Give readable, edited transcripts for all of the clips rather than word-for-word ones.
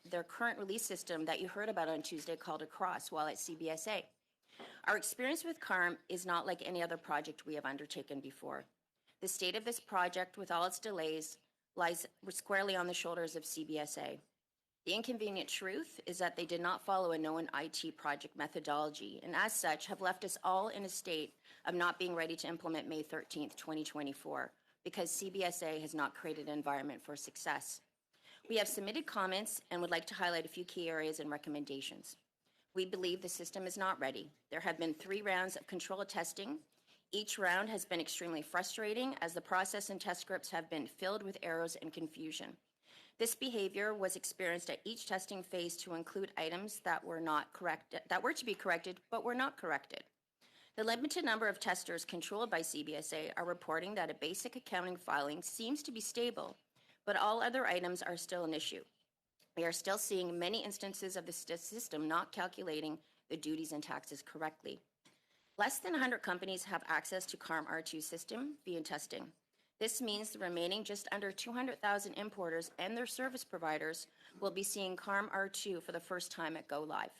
their current release system that you heard about on Tuesday called Across while at CBSA. Our experience with CARM is not like any other project we have undertaken before. The state of this project, with all its delays, lies squarely on the shoulders of CBSA. The inconvenient truth is that they did not follow a known IT project methodology, and as such have left us all in a state of not being ready to implement May 13th, 2024, because CBSA has not created an environment for success. We have submitted comments and would like to highlight a few key areas and recommendations. We believe the system is not ready. There have been 3 rounds of control testing. Each round has been extremely frustrating as the process and test scripts have been filled with errors and confusion. This behavior was experienced at each testing phase to include items that were to be corrected but were not corrected. The limited number of testers controlled by CBSA are reporting that a basic accounting filing seems to be stable, but all other items are still an issue. We are still seeing many instances of the system not calculating the duties and taxes correctly. Less than 100 companies have access to CARM R2 system via testing. This means the remaining just under 200,000 importers and their service providers will be seeing CARM R2 for the first time at Go Live.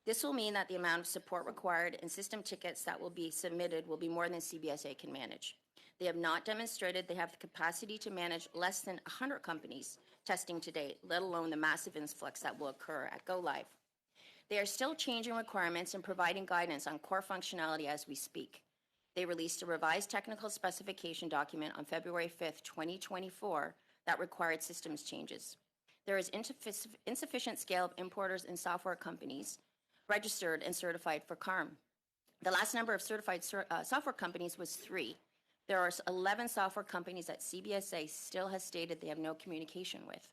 This will mean that the amount of support required and system tickets that will be submitted will be more than CBSA can manage. They have not demonstrated they have the capacity to manage less than 100 companies testing to date, let alone the massive influx that will occur at Go Live. They are still changing requirements and providing guidance on core functionality as we speak. They released a revised technical specification document on February 5th, 2024 that required systems changes. There is insufficient scale of importers and software companies registered and certified for CARM. The last number of certified software companies was 3. There are 11 software companies that CBSA still has stated they have no communication with.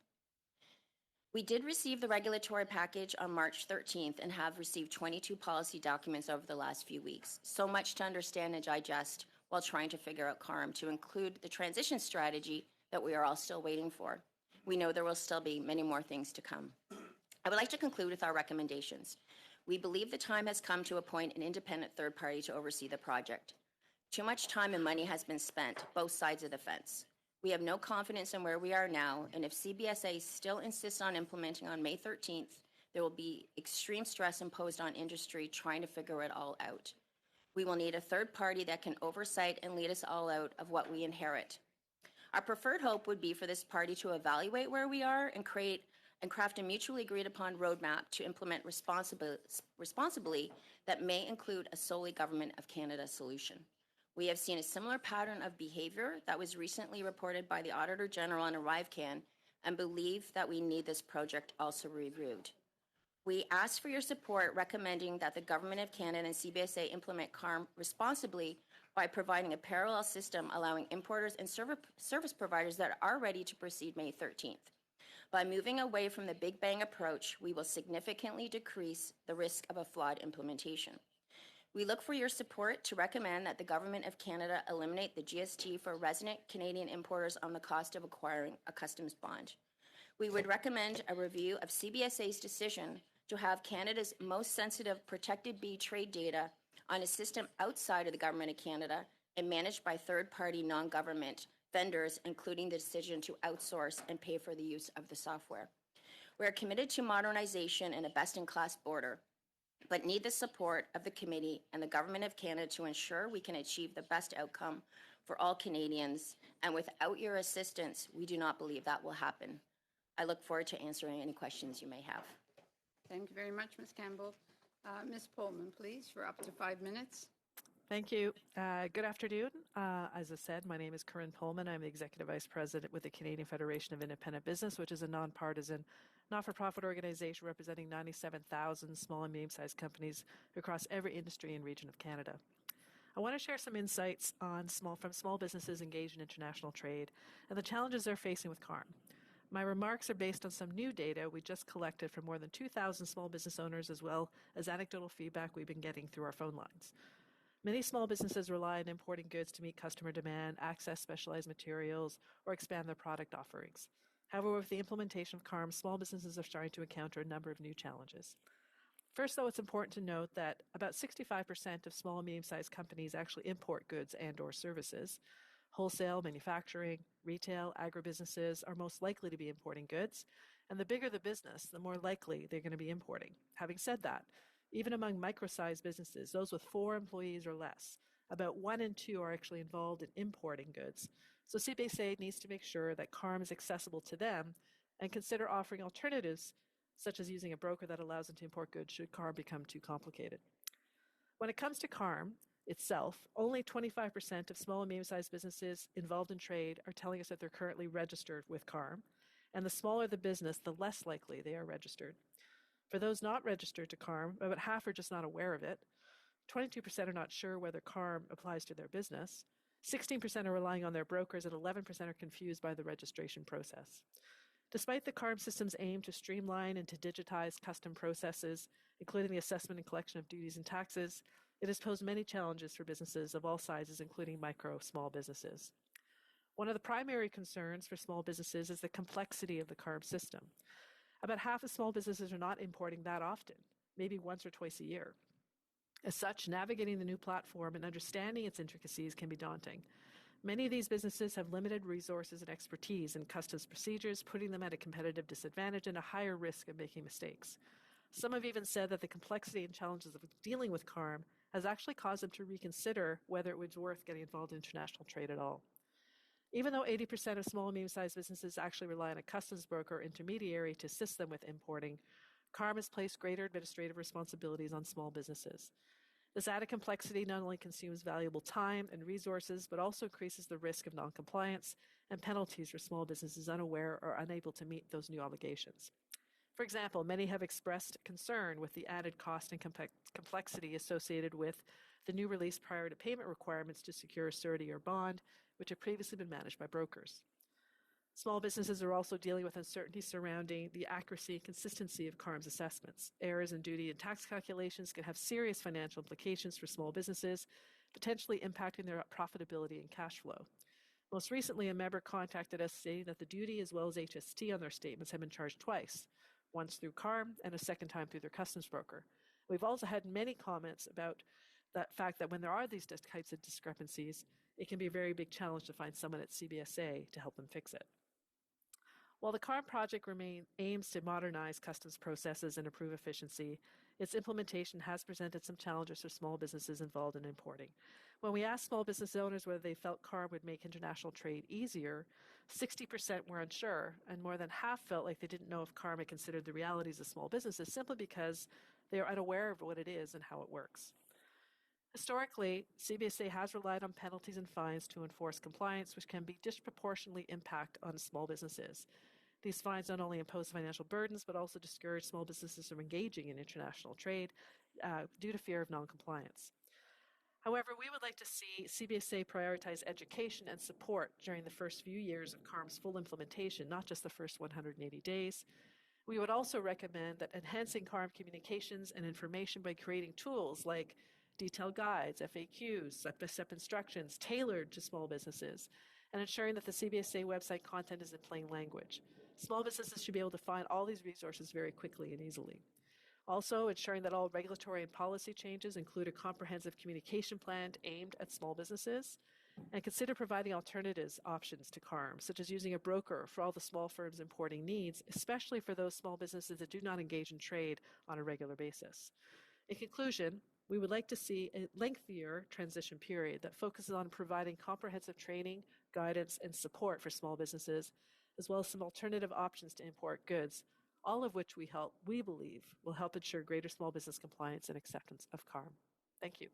We did receive the regulatory package on March 13th and have received 22 policy documents over the last few weeks. So much to understand and digest while trying to figure out CARM to include the transition strategy that we are all still waiting for. We know there will still be many more things to come. I would like to conclude with our recommendations. We believe the time has come to appoint an independent third party to oversee the project. Too much time and money has been spent, both sides of the fence. We have no confidence in where we are now, and if CBSA still insists on implementing on May 13th, there will be extreme stress imposed on industry trying to figure it all out. We will need a third party that can oversight and lead us all out of what we inherit. Our preferred hope would be for this party to evaluate where we are and craft a mutually agreed upon roadmap to implement responsibly that may include a solely Government of Canada solution. We have seen a similar pattern of behavior that was recently reported by the Auditor General on ArriveCan and believe that we need this project also reviewed. We ask for your support recommending that the Government of Canada and CBSA implement CARM responsibly by providing a parallel system allowing importers and service providers that are ready to proceed May 13th. By moving away from the Big Bang approach, we will significantly decrease the risk of a flawed implementation. We look for your support to recommend that the Government of Canada eliminate the GST for resident Canadian importers on the cost of acquiring a customs bond. We would recommend a review of CBSA's decision to have Canada's most sensitive protected bee trade data on a system outside of the Government of Canada and managed by third-party non-government vendors, including the decision to outsource and pay for the use of the software. We are committed to modernization and a best-in-class border, but need the support of the committee and the Government of Canada to ensure we can achieve the best outcome for all Canadians, and without your assistance, we do not believe that will happen. I look forward to answering any questions you may have. Thank you very much, Ms. Campbell. Ms. Pullman, please, for up to 5 minutes. Thank you. Good afternoon. As I said, my name is Corinne Pullman. I'm the Executive Vice President with the Canadian Federation of Independent Business, which is a nonpartisan, not-for-profit organization representing 97,000 small and medium-sized companies across every industry and region of Canada. I want to share some insights on from small businesses engaged in international trade and the challenges they're facing with CARM. My remarks are based on some new data we just collected from more than 2,000 small business owners, as well as anecdotal feedback we've been getting through our phone lines. Many small businesses rely on importing goods to meet customer demand, access specialized materials, or expand their product offerings. However, with the implementation of CARM, small businesses are starting to encounter a number of new challenges. First, though, it's important to note that about 65% of small and medium-sized companies actually import goods and/or services. Wholesale, manufacturing, retail, agribusinesses are most likely to be importing goods, And the bigger the business, the more likely they're going to be importing. Having said that, even among micro-sized businesses, those with 4 employees or less, about 1 in 2 are actually involved in importing goods. So CBSA needs to make sure that CARM is accessible to them and consider offering alternatives, such as using a broker that allows them to import goods should CARM become too complicated. When it comes to CARM itself, only 25% of small and medium-sized businesses involved in trade are telling us that they're currently registered with CARM, and the smaller the business, the less likely they are registered. For those not registered to CARM, about half are just not aware of it. 22% are not sure whether CARM applies to their business. 16% are relying on their brokers, and 11% are confused by the registration process. Despite the CARM system's aim to streamline and to digitize custom processes, including the assessment and collection of duties and taxes, it has posed many challenges for businesses of all sizes, including small businesses. One of the primary concerns for small businesses is the complexity of the CARM system. About half of small businesses are not importing that often, maybe once or twice a year. As such, navigating the new platform and understanding its intricacies can be daunting. Many of these businesses have limited resources and expertise in customs procedures, putting them at a competitive disadvantage and a higher risk of making mistakes. Some have even said that the complexity and challenges of dealing with CARM has actually caused them to reconsider whether it was worth getting involved in international trade at all. Even though 80% of small and medium-sized businesses actually rely on a customs broker or intermediary to assist them with importing, CARM has placed greater administrative responsibilities on small businesses. This added complexity not only consumes valuable time and resources, but also increases the risk of noncompliance and penalties for small businesses unaware or unable to meet those new obligations. For example, many have expressed concern with the added cost and complexity associated with the new release prior to payment requirements to secure a surety or bond, which have previously been managed by brokers. Small businesses are also dealing with uncertainty surrounding the accuracy and consistency of CARM's assessments. Errors in duty and tax calculations can have serious financial implications for small businesses, potentially impacting their profitability and cash flow. Most recently, a member contacted us saying that the duty as well as HST on their statements have been charged twice, once through CARM and a second time through their customs broker. We've also had many comments about that fact that when there are these types of discrepancies, it can be a very big challenge to find someone at CBSA to help them fix it. While the CARM project aims to modernize customs processes and improve efficiency, its implementation has presented some challenges for small businesses involved in importing. When we asked small business owners whether they felt CARM would make international trade easier, 60% were unsure, and more than half felt like they didn't know if CARM had considered the realities of small businesses simply because they are unaware of what it is and how it works. Historically, CBSA has relied on penalties and fines to enforce compliance, which can be disproportionately impact on small businesses. These fines not only impose financial burdens, but also discourage small businesses from engaging in international trade due to fear of noncompliance. However, we would like to see CBSA prioritize education and support during the first few years of CARM's full implementation, not just the first 180 days. We would also recommend that enhancing CARM communications and information by creating tools like detailed guides, FAQs, step-by-step instructions tailored to small businesses, and ensuring that the CBSA website content is in plain language. Small businesses should be able to find all these resources very quickly and easily. Also, ensuring that all regulatory and policy changes include a comprehensive communication plan aimed at small businesses, and consider providing alternatives options to CARM, such as using a broker for all the small firms importing needs, especially for those small businesses that do not engage in trade on a regular basis. In conclusion, we would like to see a lengthier transition period that focuses on providing comprehensive training, guidance, and support for small businesses, as well as some alternative options to import goods, all of which we believe will help ensure greater small business compliance and acceptance of CARM. Thank you.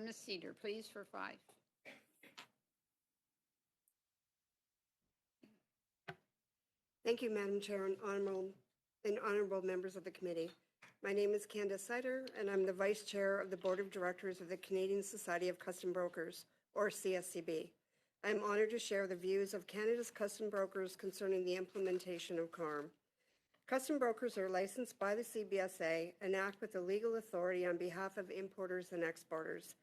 Ms. Cedar, please, for 5. Thank you, Madam Chair and honorable members of the committee. My name is Candace Sider, and I'm the Vice Chair of the Board of Directors of the Canadian Society of Custom Brokers, or CSCB. I am honored to share the views of Canada's custom brokers concerning the implementation of CARM. Custom brokers are licensed by the CBSA and act with the legal authority on behalf of importers and exporters.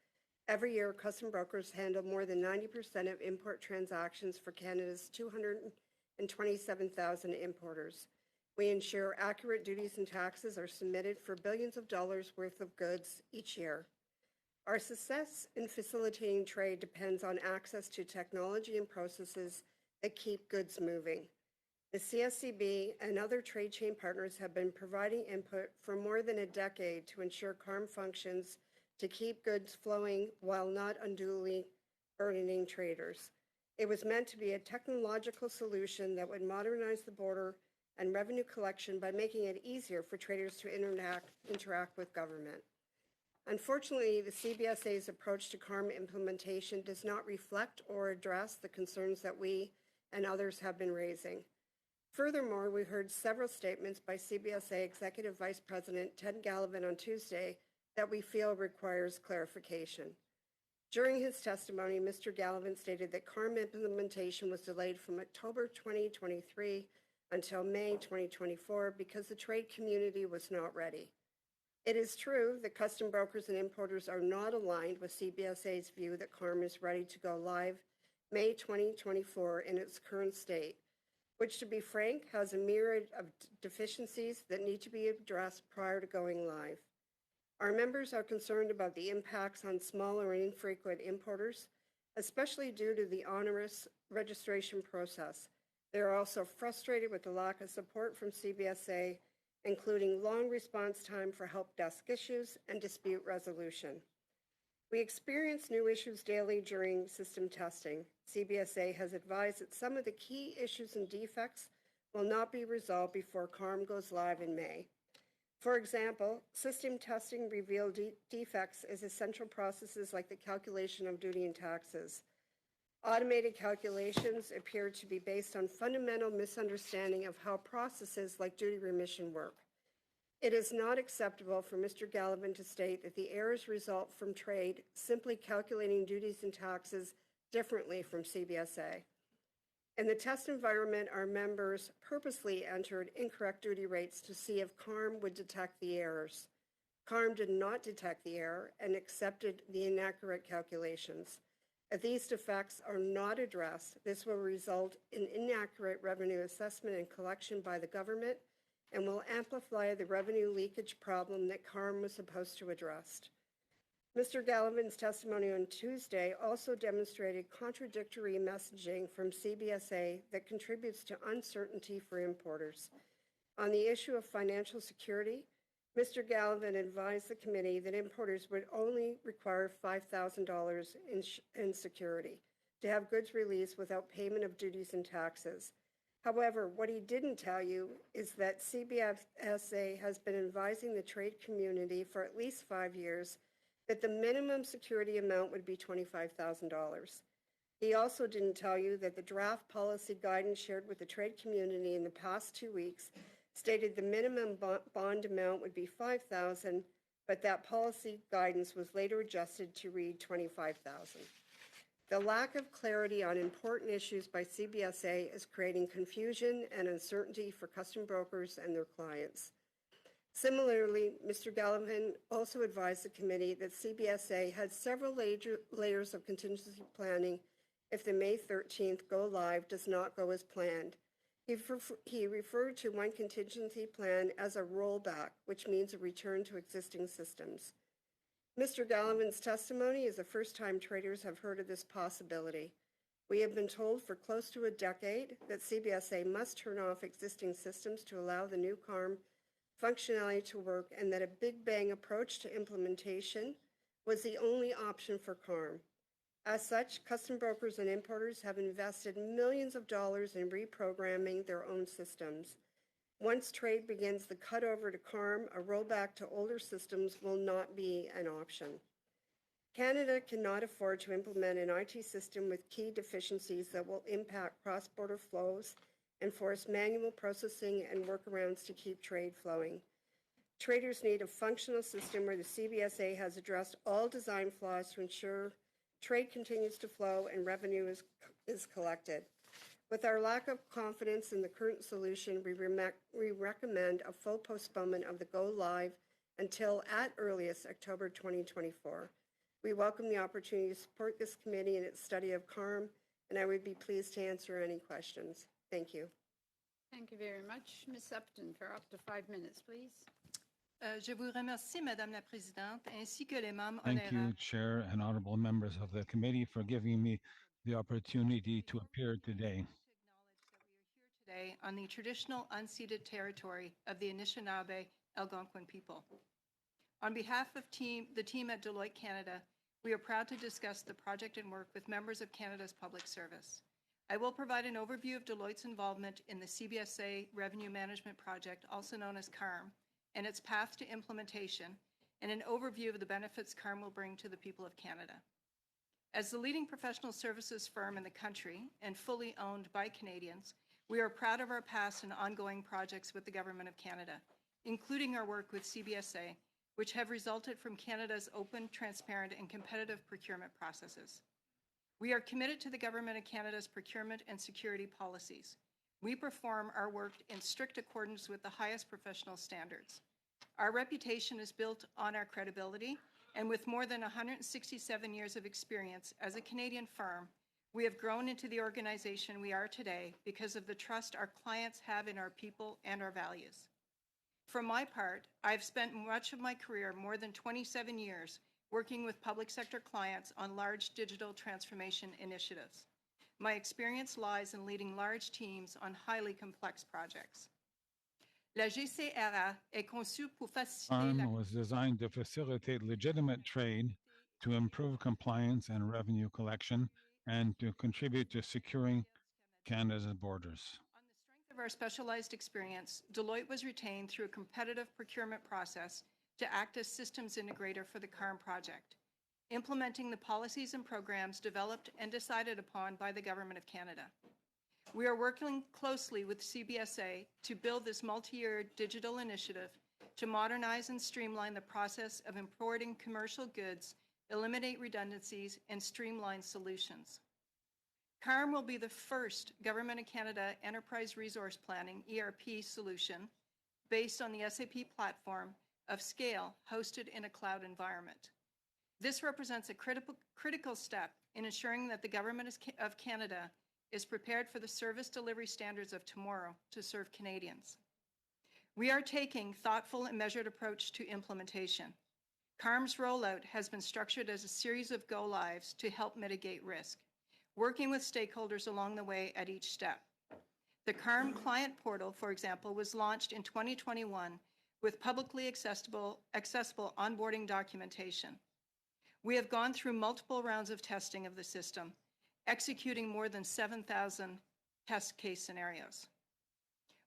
Every year, custom brokers handle more than 90% of import transactions for Canada's 227,000 importers. We ensure accurate duties and taxes are submitted for billions of dollars worth of goods each year. Our success in facilitating trade depends on access to technology and processes that keep goods moving. The CSCB and other trade chain partners have been providing input for more than a decade to ensure CARM functions to keep goods flowing while not unduly burdening traders. It was meant to be a technological solution that would modernize the border and revenue collection by making it easier for traders to interact with government. Unfortunately, the CBSA's approach to CARM implementation does not reflect or address the concerns that we and others have been raising. Furthermore, we heard several statements by CBSA Executive Vice President Ted Gallivan on Tuesday that we feel requires clarification. During his testimony, Mr. Gallivan stated that CARM implementation was delayed from October 2023 until May 2024 because the trade community was not ready. It is true that custom brokers and importers are not aligned with CBSA's view that CARM is ready to go live May 2024 in its current state, which, to be frank, has a myriad of deficiencies that need to be addressed prior to going live. Our members are concerned about the impacts on smaller and infrequent importers, especially due to the onerous registration process. They are also frustrated with the lack of support from CBSA, including long response time for help desk issues and dispute resolution. We experience new issues daily during system testing. CBSA has advised that some of the key issues and defects will not be resolved before CARM goes live in May. For example, system testing revealed defects as essential processes like the calculation of duty and taxes. Automated calculations appear to be based on fundamental misunderstanding of how processes like duty remission work. It is not acceptable for Mr. Gallivan to state that the errors result from trade simply calculating duties and taxes differently from CBSA. In the test environment, our members purposely entered incorrect duty rates to see if CARM would detect the errors. CARM did not detect the error and accepted the inaccurate calculations. If these defects are not addressed, this will result in inaccurate revenue assessment and collection by the government and will amplify the revenue leakage problem that CARM was supposed to address. Mr. Gallivan's testimony on Tuesday also demonstrated contradictory messaging from CBSA that contributes to uncertainty for importers. On the issue of financial security, Mr. Gallivan advised the committee that importers would only require $5,000 in security to have goods released without payment of duties and taxes. However, what he didn't tell you is that CBSA has been advising the trade community for at least 5 years that the minimum security amount would be $25,000. He also didn't tell you that the draft policy guidance shared with the trade community in the past 2 weeks stated the minimum bond amount would be $5,000, but that policy guidance was later adjusted to read $25,000. The lack of clarity on important issues by CBSA is creating confusion and uncertainty for custom brokers and their clients. Similarly, Mr. Gallivan also advised the committee that CBSA had several layers of contingency planning if the May 13th go live does not go as planned. He referred to one contingency plan as a rollback, which means a return to existing systems. Mr. Gallivan's testimony is the first time traders have heard of this possibility. We have been told for close to a decade that CBSA must turn off existing systems to allow the new CARM functionality to work, and that a big bang approach to implementation was the only option for CARM. As such, custom brokers and importers have invested millions of dollars in reprogramming their own systems. Once trade begins the cutover to CARM, a rollback to older systems will not be an option. Canada cannot afford to implement an IT system with key deficiencies that will impact cross-border flows and force manual processing and workarounds to keep trade flowing. Traders need a functional system where the CBSA has addressed all design flaws to ensure trade continues to flow and revenue is collected. With our lack of confidence in the current solution, we recommend a full postponement of the go live until at earliest October 2024. We welcome the opportunity to support this committee in its study of CARM, and I would be pleased to answer any questions. Thank you. Thank you very much. Ms. Upton, for up to 5 minutes, please. Je vous remercie, Madame la Présidente, ainsi que les membres Thank you, honorables. Chair and honorable members of the committee, for giving me the opportunity to appear today. Today on the traditional unceded territory of the Anishinaabe Algonquin people. On behalf of the team at Deloitte Canada, we are proud to discuss the project and work with members of Canada's Public Service. I will provide an overview of Deloitte's involvement in the CBSA Revenue Management Project, also known as CARM, and its path to implementation, and an overview of the benefits CARM will bring to the people of Canada. As the leading professional services firm in the country and fully owned by Canadians, we are proud of our past and ongoing projects with the Government of Canada, including our work with CBSA, which have resulted from Canada's open, transparent, and competitive procurement processes. We are committed to the Government of Canada's procurement and security policies. We perform our work in strict accordance with the highest professional standards. Our reputation is built on our credibility, and with more than 167 years of experience as a Canadian firm, we have grown into the organization we are today because of the trust our clients have in our people and our values. For my part, I've spent much of my career, more than 27 years, working with public sector clients on large digital transformation initiatives. My experience lies in leading large teams on highly complex projects. La GCRA est conçue pour faciliter CARM was designed to facilitate legitimate trade, to improve compliance and revenue collection, and to contribute to securing Canada's borders. On the strength of our specialized experience, Deloitte was retained through a competitive procurement process to act as systems integrator for the CARM project, implementing the policies and programs developed and decided upon by the Government of Canada. We are working closely with CBSA to build this multi-year digital initiative to modernize and streamline the process of importing commercial goods, eliminate redundancies, and streamline solutions. CARM will be the first Government of Canada Enterprise Resource Planning, ERP, solution based on the SAP platform of scale hosted in a cloud environment. This represents a critical step in ensuring that the Government of Canada is prepared for the service delivery standards of tomorrow to serve Canadians. We are taking thoughtful and measured approach to implementation. CARM's rollout has been structured as a series of go-lives to help mitigate risk, working with stakeholders along the way at each step. The CARM client portal, for example, was launched in 2021 with publicly accessible onboarding documentation. We have gone through multiple rounds of testing of the system, executing more than 7,000 test case scenarios.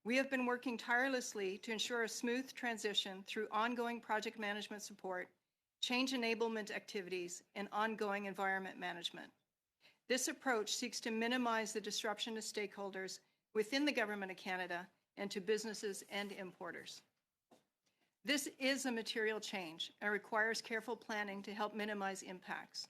We have been working tirelessly to ensure a smooth transition through ongoing project management support, change enablement activities, and ongoing environment management. This approach seeks to minimize the disruption to stakeholders within the Government of Canada and to businesses and importers. This is a material change and requires careful planning to help minimize impacts.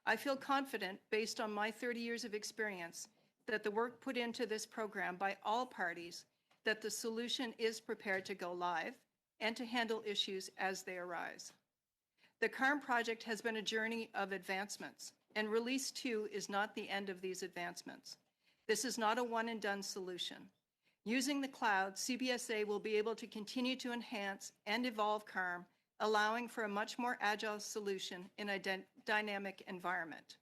I feel confident, based on my 30 years of experience, that the work put into this program by all parties, that the solution is prepared to go live and to handle issues as they arise. The CARM project has been a journey of advancements, and Release 2 is not the end of these advancements. This is not a one-and-done solution. Using the cloud, CBSA will be able to continue to enhance and evolve CARM, allowing for a much more agile solution in a dynamic environment.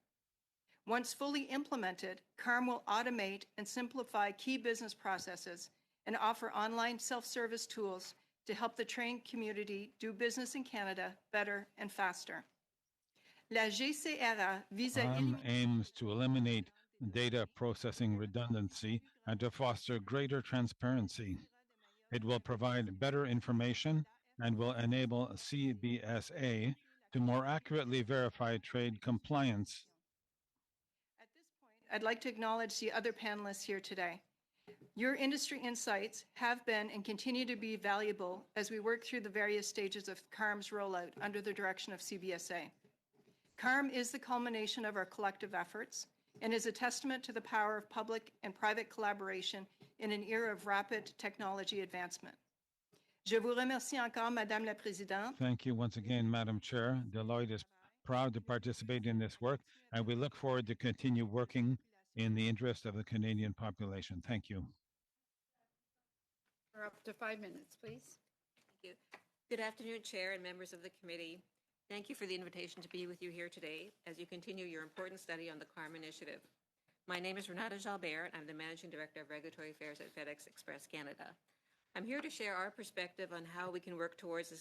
Once fully implemented, CARM will automate and simplify key business processes and offer online self-service tools to help the trained community do business in Canada better and faster. La GCRA vise à CARM aims to eliminate data processing redundancy and to foster greater transparency. It will provide better information and will enable CBSA to more accurately verify trade compliance. At this point, I'd like to acknowledge the other panelists here today. Your industry insights have been and continue to be valuable as we work through the various stages of CARM's rollout under the direction of CBSA. CARM is the culmination of our collective efforts and is a testament to the power of public and private collaboration in an era of rapid technology advancement. Je vous remercie encore, Madame la Présidente. Thank you once again, Madam Chair. Deloitte is proud to participate in this work, and we look forward to continue working in the interest of the Canadian population. Thank you. For up to 5 minutes, please. Thank you. Good afternoon, Chair and members of the committee. Thank you for the invitation to be with you here today as you continue your important study on the CARM initiative. My name is Renata Jalbert. I'm the Managing Director of Regulatory Affairs at FedEx Express Canada. I'm here to share our perspective on how we can work towards a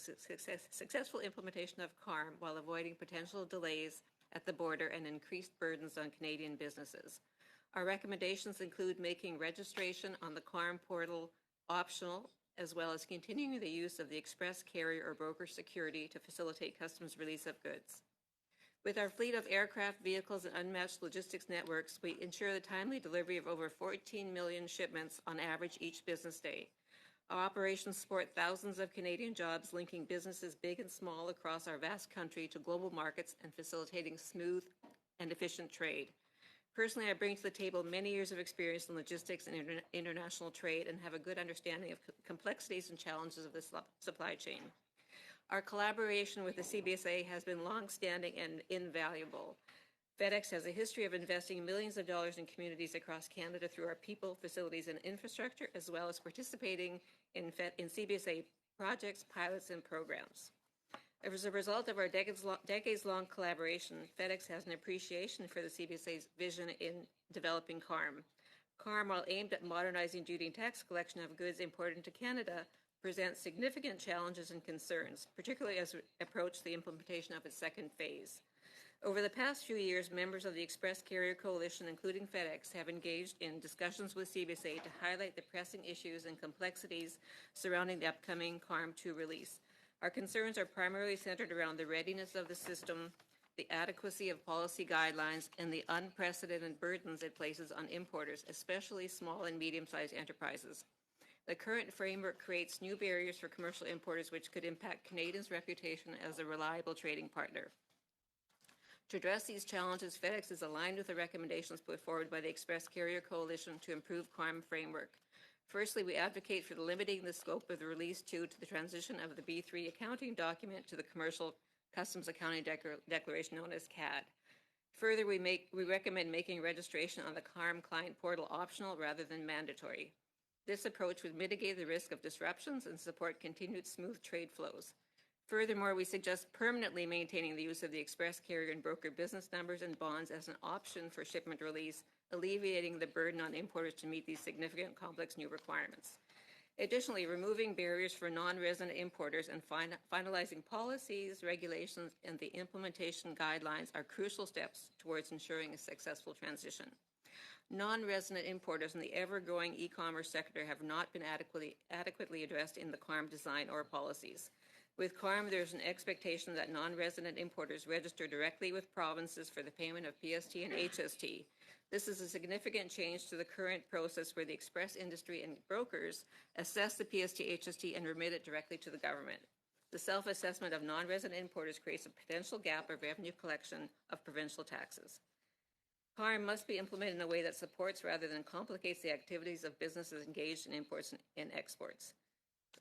successful implementation of CARM while avoiding potential delays at the border and increased burdens on Canadian businesses. Our recommendations include making registration on the CARM portal optional, as well as continuing the use of the express carrier or broker security to facilitate customs release of goods. With our fleet of aircraft, vehicles, and unmatched logistics networks, we ensure the timely delivery of over 14 million shipments on average each business day. Our operations support thousands of Canadian jobs, linking businesses big and small across our vast country to global markets and facilitating smooth and efficient trade. Personally, I bring to the table many years of experience in logistics and international trade and have a good understanding of complexities and challenges of this supply chain. Our collaboration with the CBSA has been long-standing and invaluable. FedEx has a history of investing millions of dollars in communities across Canada through our people, facilities, and infrastructure, as well as participating in CBSA projects, pilots, and programs. As a result of our decades-long collaboration, FedEx has an appreciation for the CBSA's vision in developing CARM. CARM, while aimed at modernizing duty and tax collection of goods imported into Canada, presents significant challenges and concerns, particularly as we approach the implementation of its second phase. Over the past few years, members of the Express Carrier Coalition, including FedEx, have engaged in discussions with CBSA to highlight the pressing issues and complexities surrounding the upcoming CARM 2 release. Our concerns are primarily centered around the readiness of the system, the adequacy of policy guidelines, and the unprecedented burdens it places on importers, especially small and medium-sized enterprises. The current framework creates new barriers for commercial importers, which could impact Canadians' reputation as a reliable trading partner. To address these challenges, FedEx is aligned with the recommendations put forward by the Express Carrier Coalition to improve CARM framework. Firstly, we advocate for limiting the scope of the Release 2 to the transition of the B3 accounting document to the Commercial Customs Accounting Declaration known as CAD. Further, we recommend making registration on the CARM client portal optional rather than mandatory. This approach would mitigate the risk of disruptions and support continued smooth trade flows. Furthermore, we suggest permanently maintaining the use of the express carrier and broker business numbers and bonds as an option for shipment release, alleviating the burden on importers to meet these significant complex new requirements. Additionally, removing barriers for non-resident importers and finalizing policies, regulations, and the implementation guidelines are crucial steps towards ensuring a successful transition. Non-resident importers in the ever-growing e-commerce sector have not been adequately addressed in the CARM design or policies. With CARM, there's an expectation that non-resident importers register directly with provinces for the payment of PST and HST. This is a significant change to the current process where the express industry and brokers assess the PST, HST, and remit it directly to the government. The self-assessment of non-resident importers creates a potential gap of revenue collection of provincial taxes. CARM must be implemented in a way that supports rather than complicates the activities of businesses engaged in imports and exports.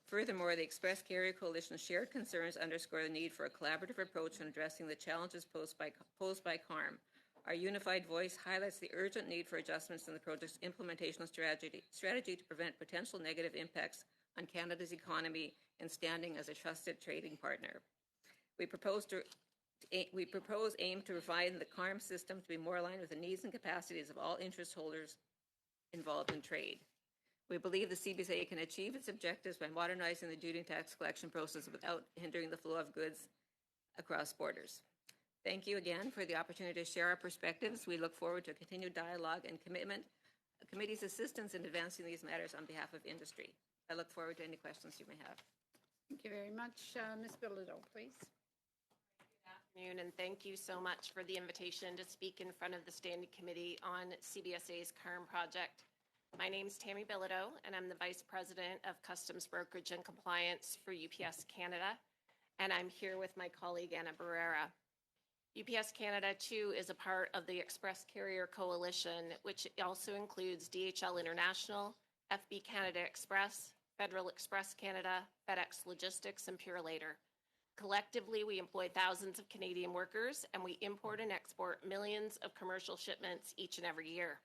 Furthermore, the Express Carrier Coalition's shared concerns underscore the need for a collaborative approach in addressing the challenges posed by CARM. Our unified voice highlights the urgent need for adjustments in the project's implementation strategy to prevent potential negative impacts on Canada's economy and standing as a trusted trading partner. We propose aim to refine the CARM system to be more aligned with the needs and capacities of all interest holders involved in trade. We believe the CBSA can achieve its objectives by modernizing the duty and tax collection process without hindering the flow of goods across borders. Thank you again for the opportunity to share our perspectives. We look forward to continued dialogue and committee's assistance in advancing these matters on behalf of industry. I look forward to any questions you may have. Thank you very much. Ms. Bilodeau, please. Afternoon, and thank you so much for the invitation to speak in front of the Standing Committee on CBSA's CARM project. My name is Tammy Bilodeau, and I'm the Vice President of Customs Brokerage and Compliance for UPS Canada, and I'm here with my colleague Anna Barrera. UPS Canada, too, is a part of the Express Carrier Coalition, which also includes DHL International, FB Canada Express, Federal Express Canada, FedEx Logistics, and Purolator. Collectively, we employ thousands of Canadian workers, and we import and export millions of commercial shipments each and every year.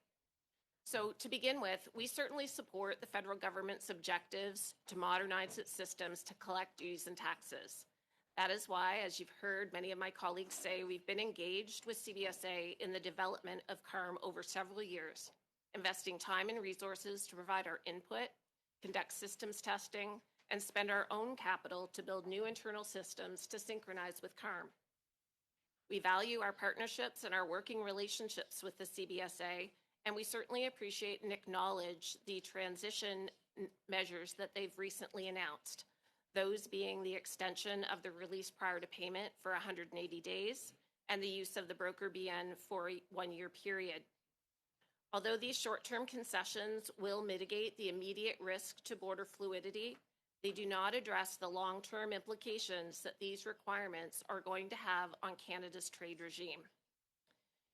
So to begin with, we certainly support the federal government's objectives to modernize its systems to collect duties and taxes. That is why, as you've heard many of my colleagues say, we've been engaged with CBSA in the development of CARM over several years, investing time and resources to provide our input, conduct systems testing, and spend our own capital to build new internal systems to synchronize with CARM. We value our partnerships and our working relationships with the CBSA, and we certainly appreciate and acknowledge the transition measures that they've recently announced, those being the extension of the release prior to payment for 180 days and the use of the broker BN for a one-year period. Although these short-term concessions will mitigate the immediate risk to border fluidity, they do not address the long-term implications that these requirements are going to have on Canada's trade regime.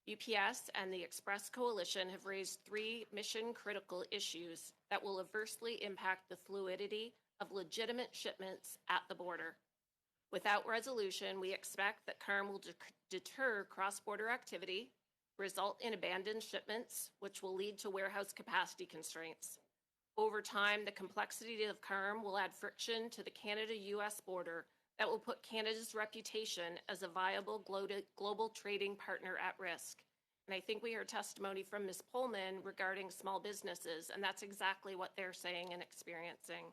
UPS and the Express Coalition have raised 3 mission-critical issues that will adversely impact the fluidity of legitimate shipments at the border. Without resolution, we expect that CARM will deter cross-border activity, result in abandoned shipments, which will lead to warehouse capacity constraints. Over time, the complexity of CARM will add friction to the Canada-US border that will put Canada's reputation as a viable global trading partner at risk. And I think we heard testimony from Ms. Pullman regarding small businesses, and that's exactly what they're saying and experiencing.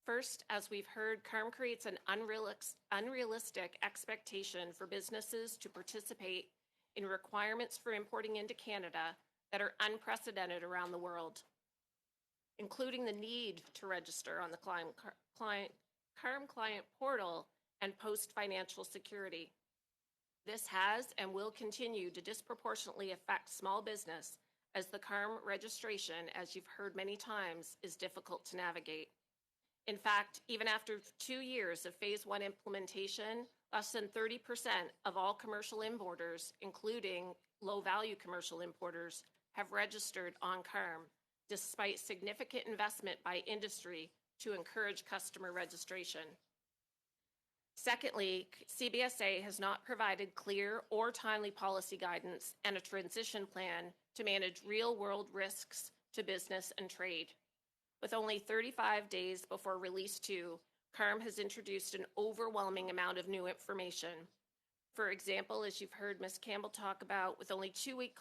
First, as we've heard, CARM creates an unrealistic expectation for businesses to participate in requirements for importing into Canada that are unprecedented around the world, including the need to register on the CARM client portal and post financial security. This has and will continue to disproportionately affect small business, as the CARM registration, as you've heard many times, is difficult to navigate. In fact, even after 2 years of phase 1 implementation, less than 30% of all commercial importers, including low-value commercial importers, have registered on CARM, despite significant investment by industry to encourage customer registration. Secondly, CBSA has not provided clear or timely policy guidance and a transition plan to manage real-world risks to business and trade. With only 35 days before Release 2, CARM has introduced an overwhelming amount of new information. For example, as you've heard Ms. Campbell talk about, with only 2-week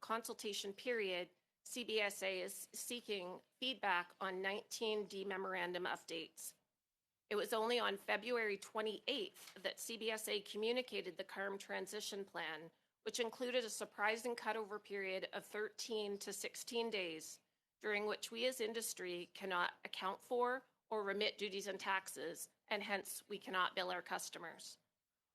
consultation period, CBSA is seeking feedback on 19 memorandum updates. It was only on February 28th that CBSA communicated the CARM transition plan, which included a surprising cutover period of 13 to 16 days, during which we as industry cannot account for or remit duties and taxes, and hence we cannot bill our customers.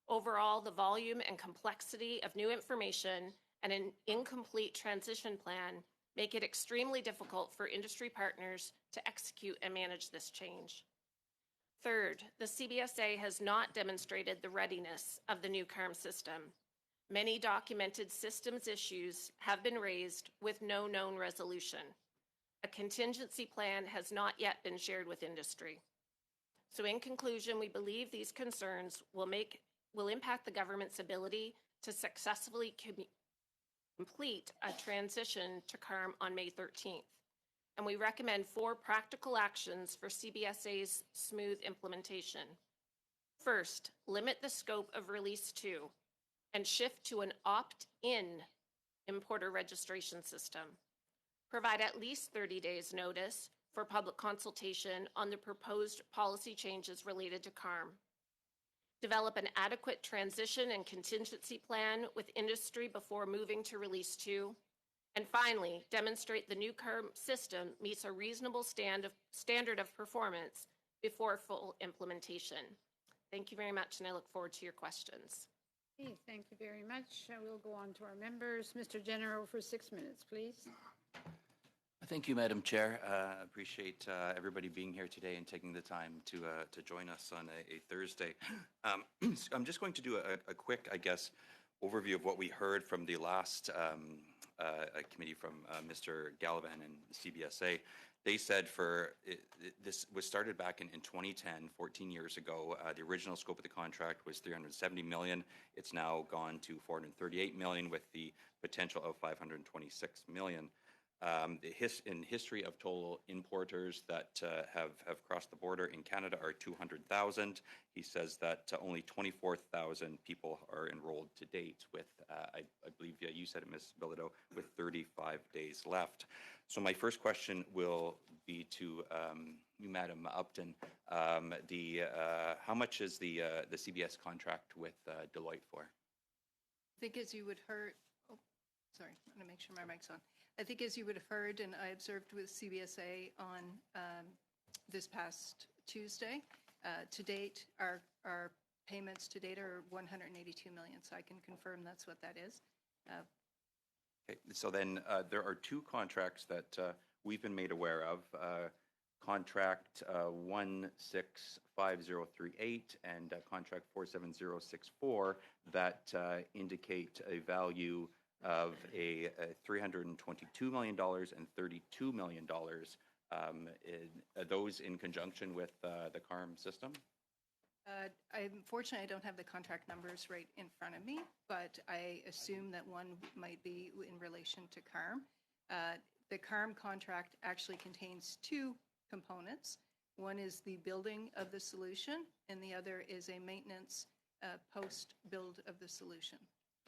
Overall, the volume and complexity of new information and an incomplete transition plan make it extremely difficult for industry partners to execute and manage this change. Third, the CBSA has not demonstrated the readiness of the new CARM system. Many documented systems issues have been raised with no known resolution. A contingency plan has not yet been shared with industry. So in conclusion, we believe these concerns will impact the government's ability to successfully complete a transition to CARM on May 13th. And we recommend 4 practical actions for CBSA's smooth implementation. First, limit the scope of Release 2 and shift to an opt-in importer registration system. Provide at least 30 days notice for public consultation on the proposed policy changes related to CARM. Develop an adequate transition and contingency plan with industry before moving to Release 2. And finally, demonstrate the new CARM system meets a reasonable standard of performance before full implementation. Thank you very much, and I look forward to your questions. Okay, thank you very much. We'll go on to our members. Mr. General, for 6 minutes, please. Thank you, Madam Chair. I appreciate everybody being here today and taking the time to join us on a Thursday. I'm just going to do a quick, I guess, overview of what we heard from the last committee from Mr. Gallivan and CBSA. They said this was started back in 2010, 14 years ago. The original scope of the contract was $370 million. It's now gone to $438 million with the potential of $526 million. in history of total importers that have crossed the border in Canada are 200,000. He says that only 24,000 people are enrolled to date with, I believe you said it, Ms. Bilodeau, with 35 days left. So my first question will be to you, Madam Upton. How much is the CBS contract with Deloitte for? I think as you would heard, oh, sorry, I'm going to make sure my mic's on. I think as you would have heard, and I observed with CBSA on this past Tuesday, to date, our payments to date are 182 million. So I can confirm that's what that is. Okay, so then there are two contracts that we've been made aware of. Contract 165038 and contract 47064 that indicate a value of a $322 million and $32 million. Are those in conjunction with the CARM system? Unfortunately, I don't have the contract numbers right in front of me, but I assume that one might be in relation to CARM. The CARM contract actually contains two components. One is the building of the solution, and the other is a maintenance post-build of the solution.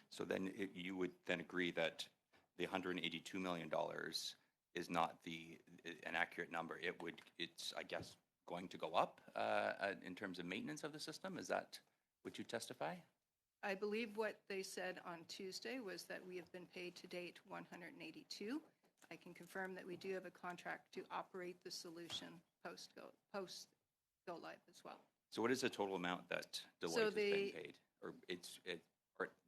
So then you would then agree that the $182 million is not an accurate number. It's, I guess, going to go up in terms of maintenance of the system. Is that what you testify? I believe what they said on Tuesday was that we have been paid to date 182. I can confirm that we do have a contract to operate the solution post go live as well. So what is the total amount that Deloitte has been paid, or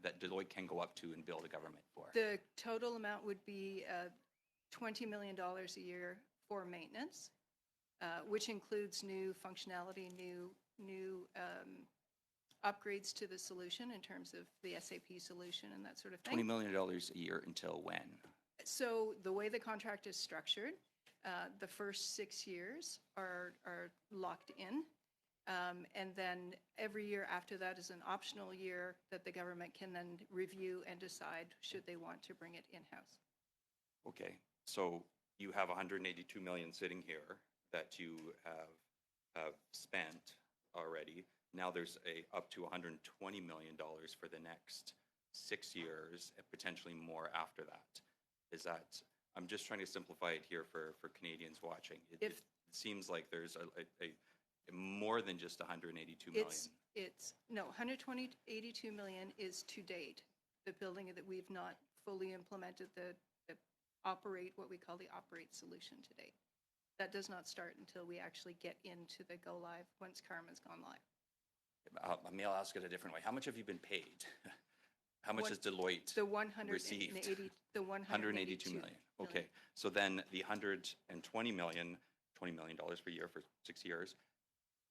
that Deloitte can go up to and bill the government for? The total amount would be $20 million a year for maintenance, which includes new functionality, new upgrades to the solution in terms of the SAP solution and that sort of thing. $20 million a year until when? So the way the contract is structured, the first 6 years are locked in. And then every year after that is an optional year that the government can then review and decide should they want to bring it in-house. Okay, so you have 182 million sitting here that you have spent already. Now there's up to $120 million for the next 6 years, and potentially more after that. Is that, I'm just trying to simplify it here for Canadians watching. It seems like there's a more than just 182 million. No, 182 million is to date. The building that we've not fully implemented the operate, what we call the operate solution to date. That does not start until we actually get into the go live once CARM has gone live. I'll ask it a different way. How much have you been paid? How much has Deloitte received? The 182 million. Okay, so then the $120 million, $20 million per year for 6 years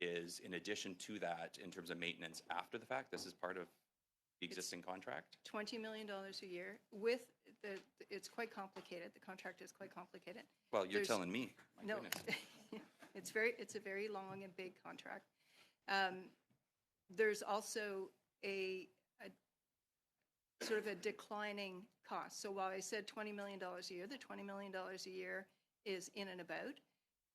is in addition to that in terms of maintenance after the fact. This is part of the existing contract? $20 million a year with it's quite complicated. The contract is quite complicated. Well, you're telling me. No, it's a very long and big contract. There's also a sort of a declining cost. So while I said $20 million a year, the $20 million a year is in and about.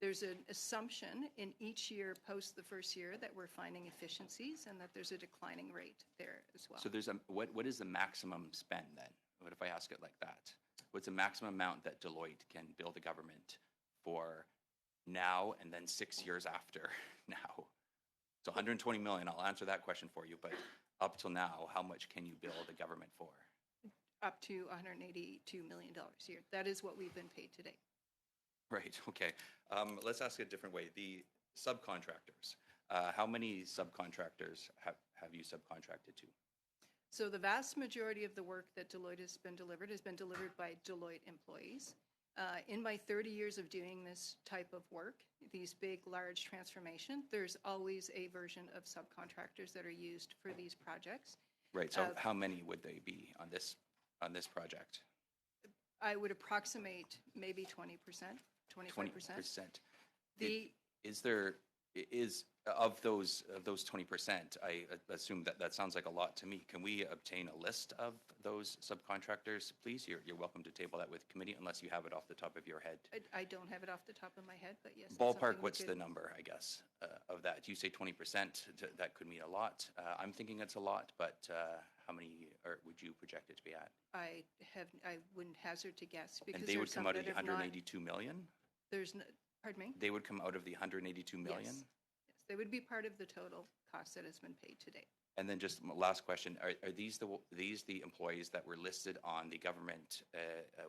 There's an assumption in each year post the first year that we're finding efficiencies and that there's a declining rate there as well. So there's what is the maximum spend then? What if I ask it like that? What's the maximum amount that Deloitte can bill the government for now and then 6 years after now? So 120 million, I'll answer that question for you, but up till now, how much can you bill the government for? Up to $182 million a year. That is what we've been paid today. Right, okay. Let's ask it a different way. The subcontractors, how many subcontractors have you subcontracted to? So the vast majority of the work that Deloitte has been delivered by Deloitte employees. In my 30 years of doing this type of work, these big, large transformation, there's always a version of subcontractors that are used for these projects. Right, so how many would they be on this project? I would approximate maybe 20%, 25%. 20%. Is there is of those 20%, I assume that sounds like a lot to me. Can we obtain a list of those subcontractors, please? You're welcome to table that with committee unless you have it off the top of your head. I don't have it off the top of my head, but yes. it's something Ballpark, we what's could- the number, I guess, of that? You say 20%, that could mean a lot. I'm thinking it's a lot, but how many would you project it to be at? I wouldn't hazard to guess because And they would there's come some out of that the have not- 182 million? There's, pardon me? They would come out of the 182 million? Yes. Yes, they would be part of the total cost that has been paid to date. And then just last question, are these the employees that were listed on the government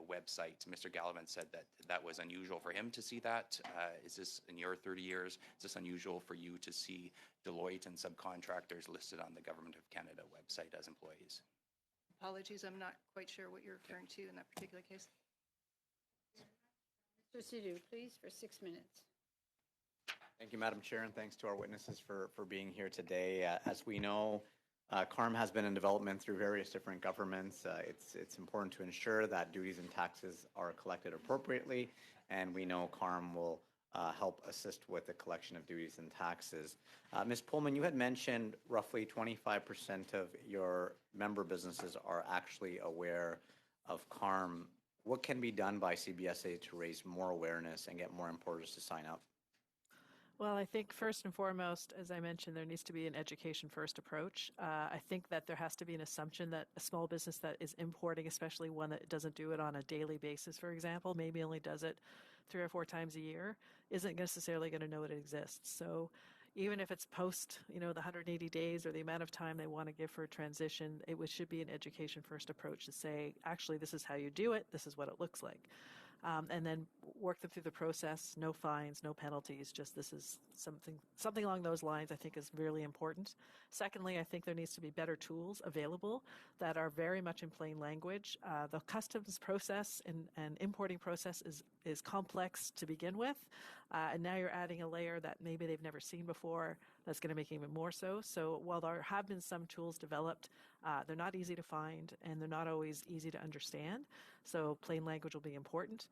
website? Mr. Gallivan said that was unusual for him to see that. Is this, in your 30 years, is this unusual for you to see Deloitte and subcontractors listed on the Government of Canada website as employees? Apologies, I'm not quite sure what you're referring to in that particular case. Mr. Sidhu, please, for 6 minutes. Thank you, Madam Chair, and thanks to our witnesses for being here today. As we know, CARM has been in development through various different governments. It's important to ensure that duties and taxes are collected appropriately, and we know CARM will help assist with the collection of duties and taxes. Ms. Pullman, you had mentioned roughly 25% of your member businesses are actually aware of CARM. What can be done by CBSA to raise more awareness and get more importers to sign up? Well, I think first and foremost, as I mentioned, there needs to be an education-first approach. I think that there has to be an assumption that a small business that is importing, especially one that doesn't do it on a daily basis, for example, maybe only does it 3 or 4 times a year, isn't necessarily going to know it exists. So even if it's post, the 180 days or the amount of time they want to give for a transition, should be an education-first approach to say, actually, this is how you do it, this is what it looks like. And then work them through the process, no fines, no penalties, just this is something along those lines I think is really important. Secondly, I think there needs to be better tools available that are very much in plain language. The customs process and importing process is complex to begin with, and now you're adding a layer that maybe they've never seen before that's going to make it even more so. So while there have been some tools developed, they're not easy to find and they're not always easy to understand. So plain language will be important.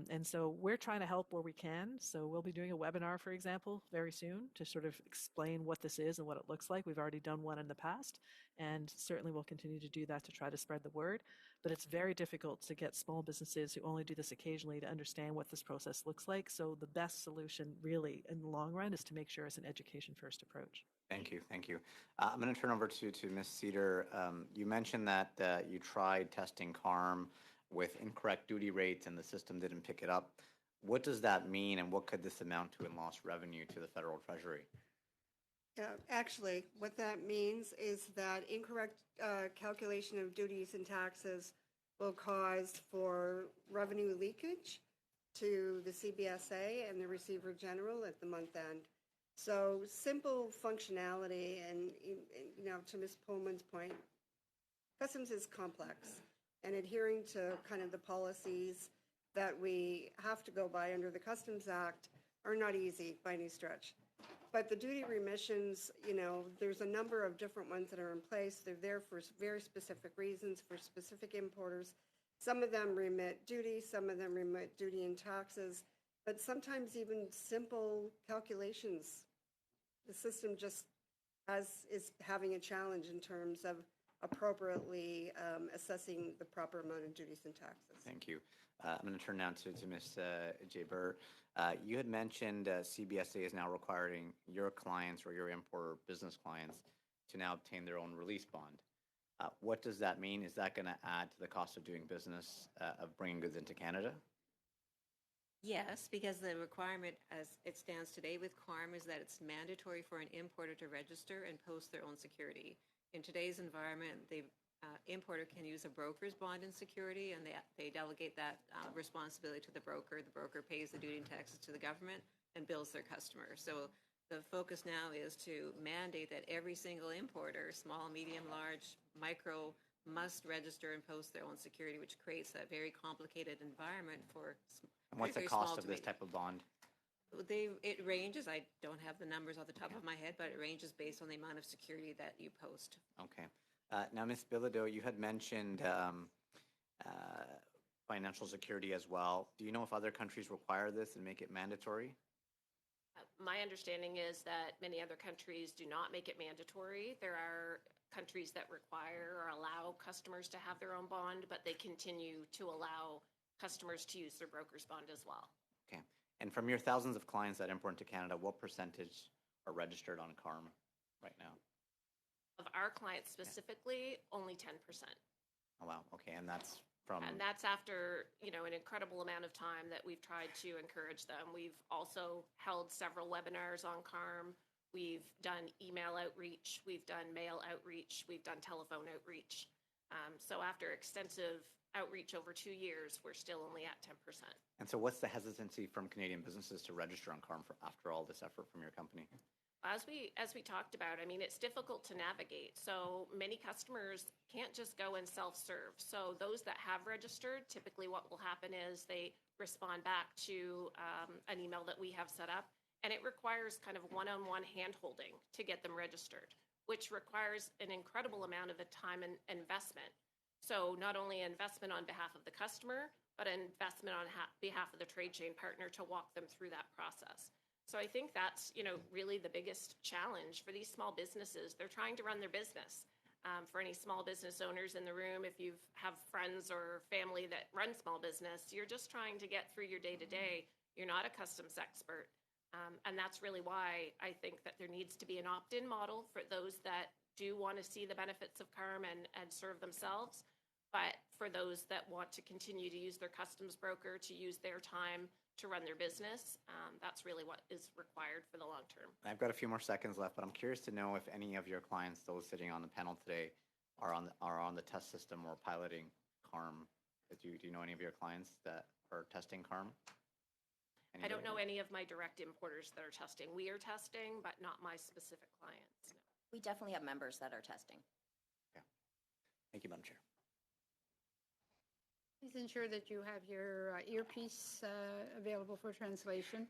And so we're trying to help where we can. So we'll be doing a webinar, for example, very soon to sort of explain what this is and what it looks like. We've already done one in the past, and certainly we'll continue to do that to try to spread the word. But it's very difficult to get small businesses who only do this occasionally to understand what this process looks like. So the best solution really in the long run is to make sure it's an education-first approach. Thank you. Thank you. I'm going to turn over to Ms. Cedar. You mentioned that you tried testing CARM with incorrect duty rates and the system didn't pick it up. What does that mean, and what could this amount to in lost revenue to the federal treasury? Yeah, actually, what that means is that incorrect calculation of duties and taxes will cause for revenue leakage to the CBSA and the Receiver General at the month end. So simple functionality, and to Ms. Pullman's point, customs is complex, and adhering to kind of the policies that we have to go by under the Customs Act are not easy by any stretch. But the duty remissions, there's a number of different ones that are in place. They're there for very specific reasons for specific importers. Some of them remit duty, some of them remit duty and taxes, but sometimes even simple calculations. The system just is having a challenge in terms of appropriately assessing the proper amount of duties and taxes. Thank you. I'm going to turn now to Ms. Jaber. You had mentioned CBSA is now requiring your clients or your importer business clients to now obtain their own release bond. What does that mean? Is that going to add to the cost of doing business of bringing goods into Canada? Yes, because the requirement as it stands today with CARM is that it's mandatory for an importer to register and post their own security. In today's environment, the importer can use a broker's bond and security, and they delegate that responsibility to the broker. The broker pays the duty and taxes to the government and bills their customers. So the focus now is to mandate that every single importer, small, medium, large, micro, must register and post their own security, which creates a very complicated environment for And what's the cost of this type of bond? It ranges. I don't have the numbers off the top of my head, but it ranges based on the amount of security that you post. Okay. Now, Ms. Bilodeau, you had mentioned financial security as well. Do you know if other countries require this and make it mandatory? My understanding is that many other countries do not make it mandatory. There are countries that require or allow customers to have their own bond, but they continue to allow customers to use their broker's bond as well. Okay. And from your thousands of clients that import into Canada, what percentage are registered on CARM right now? Of our clients specifically, only 10%. Oh, wow. Okay. And that's from... And that's after, an incredible amount of time that we've tried to encourage them. We've also held several webinars on CARM. We've done email outreach. We've done mail outreach. We've done telephone outreach. So after extensive outreach over 2 years, we're still only at 10%. And so what's the hesitancy from Canadian businesses to register on CARM after all this effort from your company? As we talked about, it's difficult to navigate. So many customers can't just go and self-serve. So those that have registered, typically what will happen is they respond back to an email that we have set up, and it requires kind of one-on-one hand-holding to get them registered, which requires an incredible amount of time and investment. So not only investment on behalf of the customer, but an investment on behalf of the trade chain partner to walk them through that process. So I think that's, really the biggest challenge for these small businesses. They're trying to run their business. For any small business owners in the room, if you have friends or family that run small business, you're just trying to get through your day-to-day. You're not a customs expert. And that's really why I think that there needs to be an opt-in model for those that do want to see the benefits of CARM and serve themselves. But for those that want to continue to use their customs broker, to use their time to run their business, that's really what is required for the long term. I've got a few more seconds left, but I'm curious to know if any of your clients, those sitting on the panel today, are on the test system or piloting CARM. Do you know any of your clients that are testing CARM? I don't know any of my direct importers that are testing. We are testing, but not my specific clients. No. We definitely have members that are testing. Okay. Thank you, Madam Chair. Please ensure that you have your earpiece available for translation.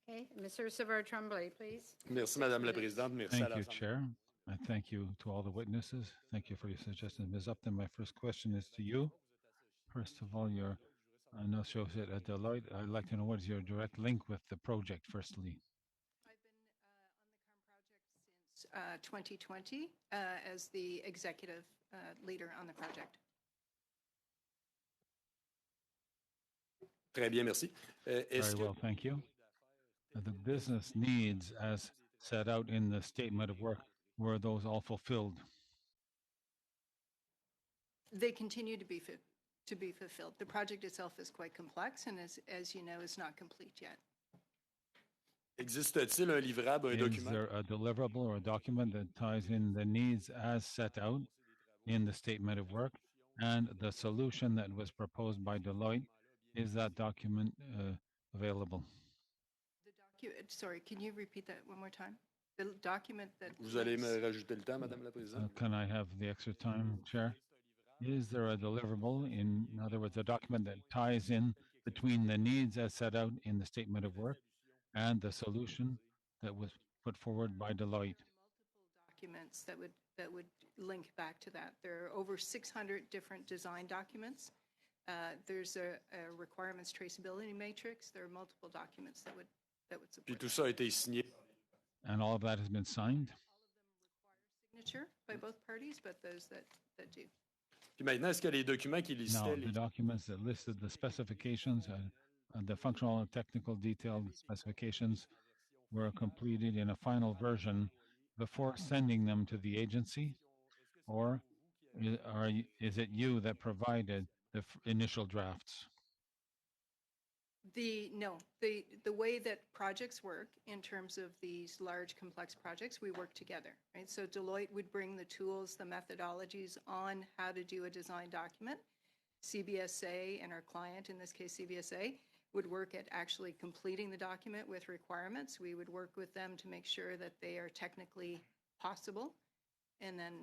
Okay. Mr. Savard-Tremblay, please. Merci, Madame la Présidente. Merci Thank you, Chair. I thank you to all the witnesses. Thank you for your suggestions. Ms. Upton, my first question is to you. First of all, you're an associate at Deloitte. I'd like to know what is your direct link with the project, firstly. I've been on the CARM project since 2020 as the executive leader on the project. Très bien, merci. Very well, thank you. The business needs as set out in the statement of work, were those all fulfilled? They continue to be fulfilled. The project itself is quite complex and, as you know, is not complete yet. Existe-t-il un livrable, un Is document? there a deliverable or a document that ties in the needs as set out in the statement of work and the solution that was proposed by Deloitte? Is that document available? Sorry, can you repeat that one more time? The document that... Vous allez me rajouter le temps, Madame la Présidente? Can I have the extra time, Chair? Is there a deliverable, in other words, a document that ties in between the needs as set out in the statement of work and the solution that was put forward by Deloitte? Multiple documents that would link back to that. There are over 600 different design documents. There's a requirements traceability matrix. There are multiple documents that would support. Puis tout ça a été signé. And all of that has been signed? All of them require signature by both parties, but those that do. Puis maintenant, est-ce que les documents qui Now, listaient the documents that listed the specifications and the functional and technical detailed specifications were completed in a final version before sending them to the agency? Or is it you that provided the initial drafts? No, the way that projects work in terms of these large complex projects, we work together, right? So Deloitte would bring the tools, the methodologies on how to do a design document. CBSA and our client, in this case CBSA, would work at actually completing the document with requirements. We would work with them to make sure that they are technically possible and then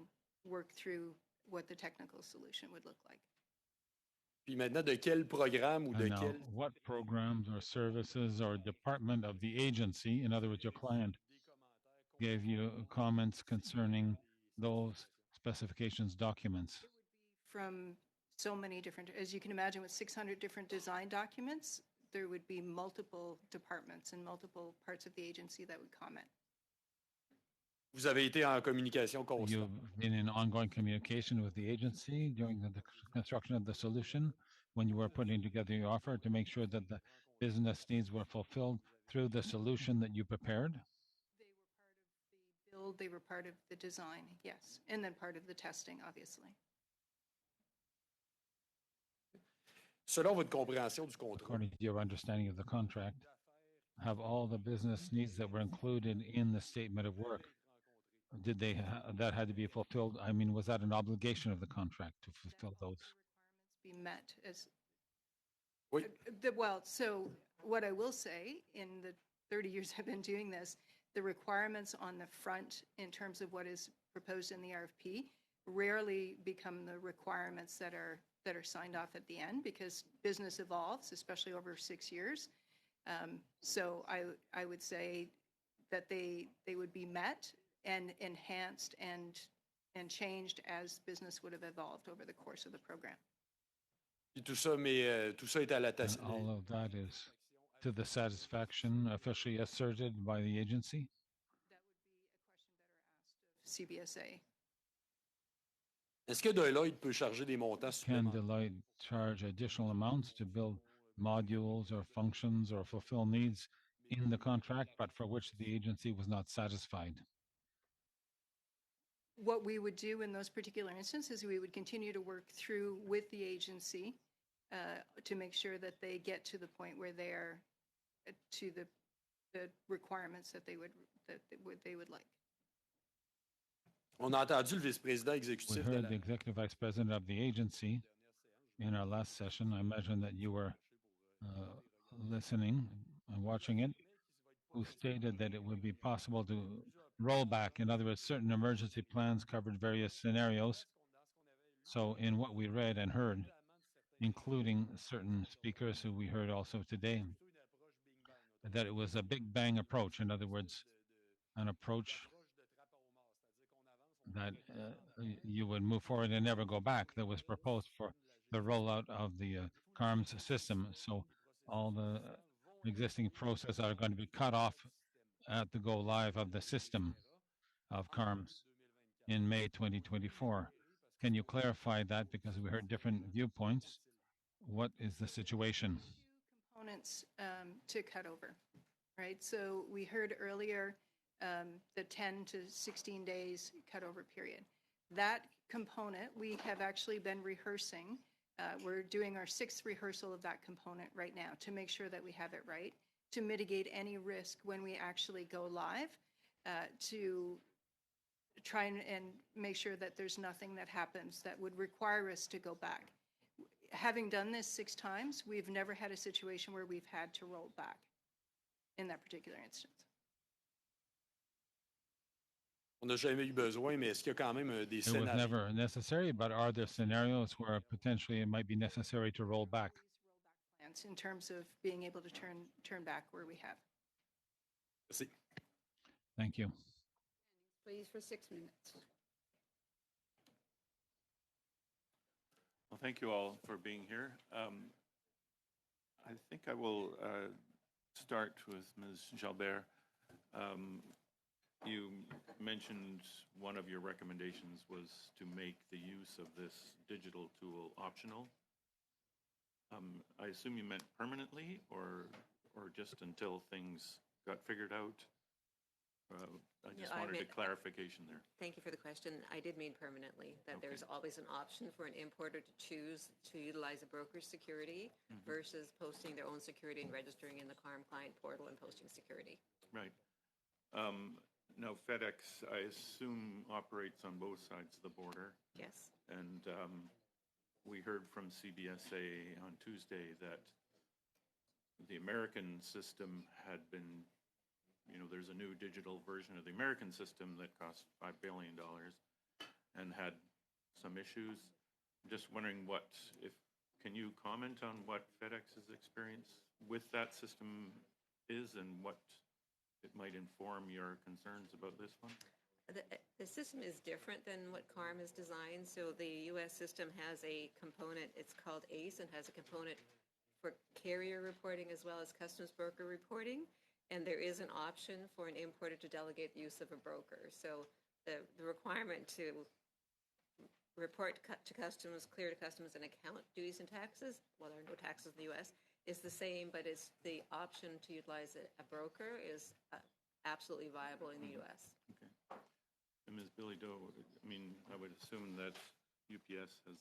work through what the technical solution would look like. Puis maintenant, de quel programme ou de And now, quel... what programs or services or department of the agency, in other words, your client, gave you comments concerning those specifications documents? From so many different, as you can imagine, with 600 different design documents, there would be multiple departments and multiple parts of the agency that would comment. Vous avez été en communication constante. You've been in ongoing communication with the agency during the construction of the solution when you were putting together your offer to make sure that the business needs were fulfilled through the solution that you prepared? They were part of the build, they were part of the design, yes, and then part of the testing, obviously. Selon votre compréhension du contrat, According to your understanding of the contract, have all the business needs that were included in the statement of work, did they that had to be fulfilled? I mean, was that an obligation of the contract to fulfill those? Be met as Oui. well, so what I will say, in the 30 years I've been doing this, the requirements on the front in terms of what is proposed in the RFP rarely become the requirements that are signed off at the end, because business evolves, especially over 6 years. So I would say that they would be met and enhanced and changed as business would have evolved over the course of the program. puis tout ça, mais tout ça est à And l'attestation. all of that is to the satisfaction officially asserted by the agency? That would be a question better asked of CBSA. Est-ce que Deloitte peut charger des montants Can supplémentaires? Deloitte charge additional amounts to build modules or functions or fulfill needs in the contract, but for which the agency was not satisfied? What we would do in those particular instances, we would continue to work through with the agency to make sure that they get to the point where they're to the requirements that they would like. On a entendu le vice-président We exécutif de heard la... the executive vice president of the agency in our last session. I imagine that you were listening and watching it, who stated that it would be possible to roll back. In other words, certain emergency plans covered various scenarios. So in what we read and heard, including certain speakers who we heard also today, that it was a big bang approach. In other words, an approach that you would move forward and never go back, that was proposed for the rollout of the CARMS system. So all the existing processes are going to be cut off at the go live of the system of CARMS in May 2024. Can you clarify that, because we heard different viewpoints? What is the situation? Components to cut over, right? So we heard earlier the 10 to 16 days cutover period. That component, we have actually been rehearsing. We're doing our 6th rehearsal of that component right now to make sure that we have it right, to mitigate any risk when we actually go live, to try and make sure that there's nothing that happens that would require us to go back. Having done this 6 times, we've never had a situation where we've had to roll back in that particular instance. On n'a jamais eu besoin, mais est-ce qu'il y a quand même des It was scénarios? never necessary, but are there scenarios where potentially it might be necessary to roll back? Plans in terms of being able to turn back where we have. Merci. Thank you. Please, for 6 minutes. Well, thank you all for being here. I think I will start with Ms. Jalbert. You mentioned one of your recommendations was to make the use of this digital tool optional. I assume you meant permanently or just until things got figured out? I just wanted a clarification there. Thank you for the question. I did mean permanently, that there's always an option for an importer to choose to utilize a broker's security versus posting their own security and registering in the CARM client portal and posting security. Right. Now, FedEx, I assume, operates on both sides of the border. Yes. And we heard from CBSA on Tuesday that the American system had been, there's a new digital version of the American system that cost $5 billion and had some issues. I'm just wondering can you comment on what FedEx's experience with that system is and what it might inform your concerns about this one? The system is different than what CARM is designed. So the U.S. system has a component, it's called ACE, and has a component for carrier reporting as well as customs broker reporting. And there is an option for an importer to delegate the use of a broker. So the requirement to report to customs, clear to customs, and account duties and taxes, well, there are no taxes in the U.S., is the same, but it's the option to utilize a broker is absolutely viable in the U.S. Okay. And Ms. Billy Doe, I mean, I would assume that UPS has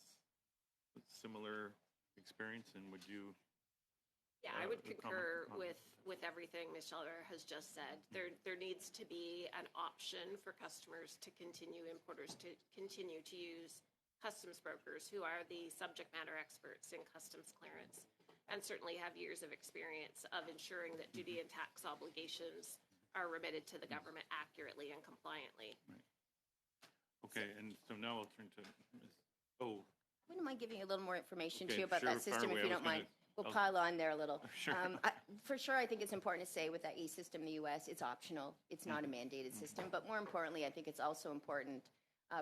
a similar experience, and would you? Yeah, I would comment concur on- with everything Ms. Scheller has just said. There needs to be an option for customers to continue, importers to continue to use customs brokers who are the subject matter experts in customs clearance and certainly have years of experience of ensuring that duty and tax obligations are remitted to the government accurately and compliantly. Okay, and so now I'll turn to Ms. Oh, I wouldn't mind giving you a little more information Okay, too about sure, that fire system away. if you I don't was mind. We'll I'll- pile on there a little. Sure. For sure, I think it's important to say with that e-system in the U.S., it's optional. It's not a mandated system. But more importantly, I think it's also important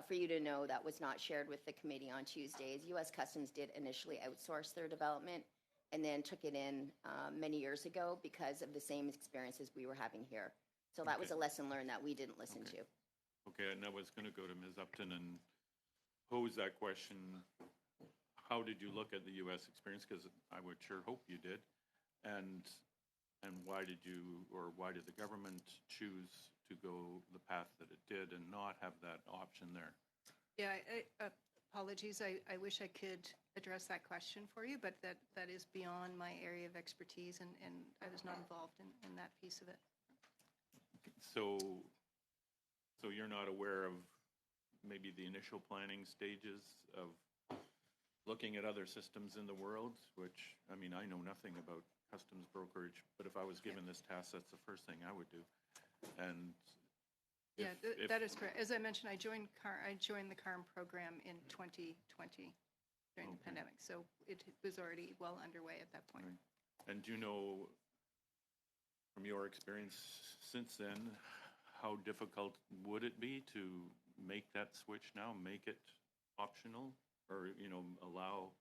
for you to know that was not shared with the committee on Tuesdays. U.S. Customs did initially outsource their development and then took it in many years ago because of the same experiences we were having here. So that was a Okay. lesson learned that we didn't listen Okay. to. okay, and I was going to go to Ms. Upton and pose that question. How did you look at the U.S. experience? Because I would sure hope you did. And why did the government choose to go the path that it did and not have that option there? Yeah, apologies. I wish I could address that question for you, but that is beyond my area of expertise, and I was not involved in that piece of it. So you're not aware of maybe the initial planning stages of looking at other systems in the world, which, I mean, I know nothing about customs brokerage, but if I was given this task, that's the first thing I would do. And Yeah, if- that is correct. As I mentioned, I joined the CARM program in 2020 during the pandemic, so it was already well underway at that point. Right. And do you know, from your experience since then, how difficult would it be to make that switch now, make it optional, or, allow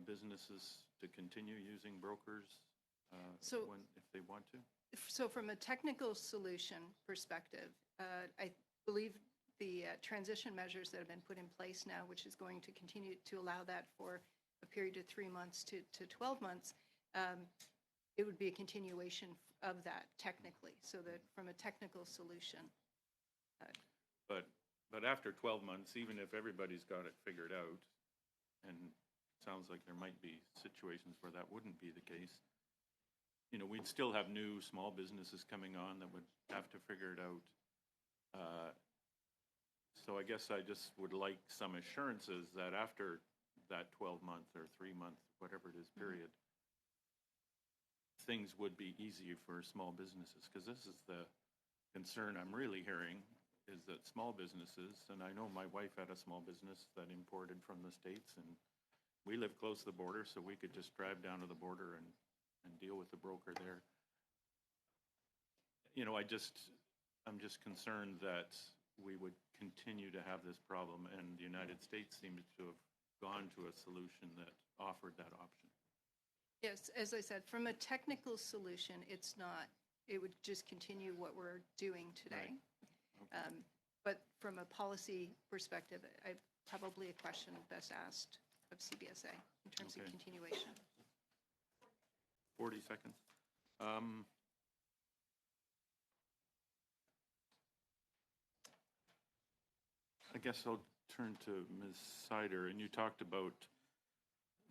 businesses to continue using brokers if they want to? So from a technical solution perspective, I believe the transition measures that have been put in place now, which is going to continue to allow that for a period of 3 months to 12 months, it would be a continuation of that technically, so that from a technical solution. But after 12 months, even if everybody's got it figured out, and it sounds like there might be situations where that wouldn't be the case, we'd still have new small businesses coming on that would have to figure it out. So I guess I just would like some assurances that after that 12-month or 3-month, whatever it is, period, things would be easier for small businesses, because this is the concern I'm really hearing, is that small businesses, and I know my wife had a small business that imported from the States, and we live close to the border, so we could just drive down to the border and deal with the broker there. I'm just concerned that we would continue to have this problem, and the United States seems to have gone to a solution that offered that option. Yes, as I said, from a technical solution, it's not. It would just continue what we're doing today. Right. Okay. But from a policy perspective, probably a question best asked of CBSA in terms of Okay. continuation. 40 seconds. I guess I'll turn to Ms. Sider, and you talked about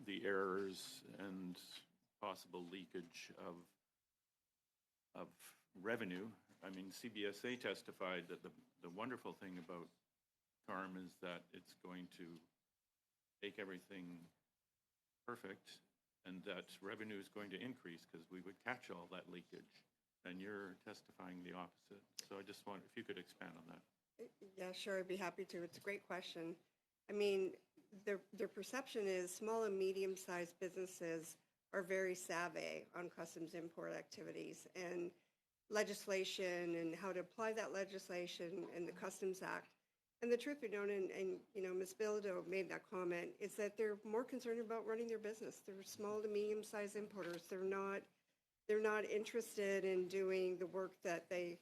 the errors and possible leakage of revenue. I mean, CBSA testified that the wonderful thing about CARM is that it's going to make everything perfect, and that revenue is going to increase because we would catch all that leakage. And you're testifying the opposite. So I just want, if you could expand on that. Yeah, sure, I'd be happy to. It's a great question. I mean, their perception is small and medium-sized businesses are very savvy on customs import activities and legislation and how to apply that legislation and the Customs Act. And the truth be known, and Ms. Bilodeau made that comment, is that they're more concerned about running their business. They're small to medium-sized importers. They're not interested in doing the work that they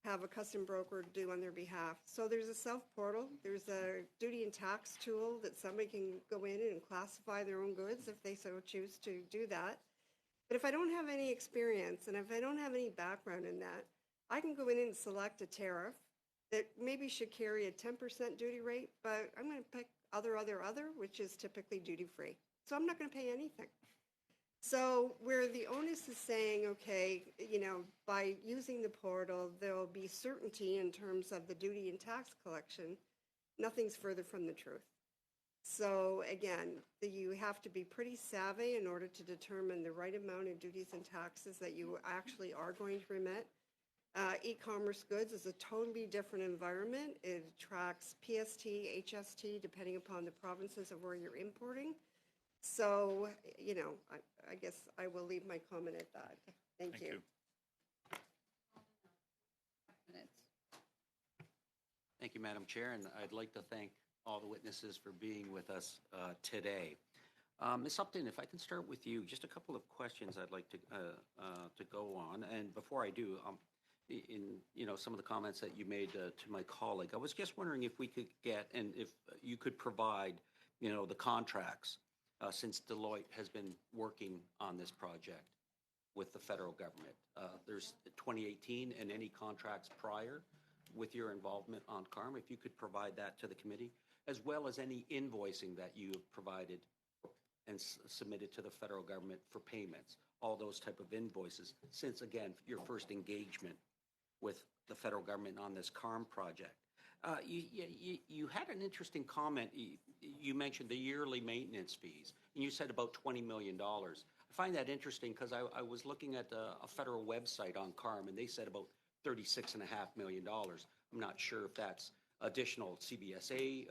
have a custom broker do on their behalf. So there's a self-portal. There's a duty and tax tool that somebody can go in and classify their own goods if they so choose to do that. But if I don't have any experience and if I don't have any background in that, I can go in and select a tariff that maybe should carry a 10% duty rate, but I'm going to pick other, which is typically duty-free. So I'm not going to pay anything. So where the onus is saying, okay, by using the portal, there'll be certainty in terms of the duty and tax collection, nothing's further from the truth. So again, you have to be pretty savvy in order to determine the right amount of duties and taxes that you actually are going to remit. E-commerce goods is a totally different environment. It attracts PST, HST, depending upon the provinces of where you're importing. So, I guess I will leave my comment at that. Thank you. Thank you, Madam Chair, and I'd like to thank all the witnesses for being with us today. Ms. Upton, if I can start with you, just a couple of questions I'd like to go on. And before I do, in some of the comments that you made to my colleague, I was just wondering if we could get, and if you could provide, the contracts since Deloitte has been working on this project with the federal government. There's 2018 and any contracts prior with your involvement on CARM, if you could provide that to the committee, as well as any invoicing that you have provided and submitted to the federal government for payments, all those type of invoices, since, again, your first engagement with the federal government on this CARM project. You had an interesting comment. You mentioned the yearly maintenance fees, and you said about $20 million. I find that interesting because I was looking at a federal website on CARM, and they said about $36.5 million. I'm not sure if that's additional CBSA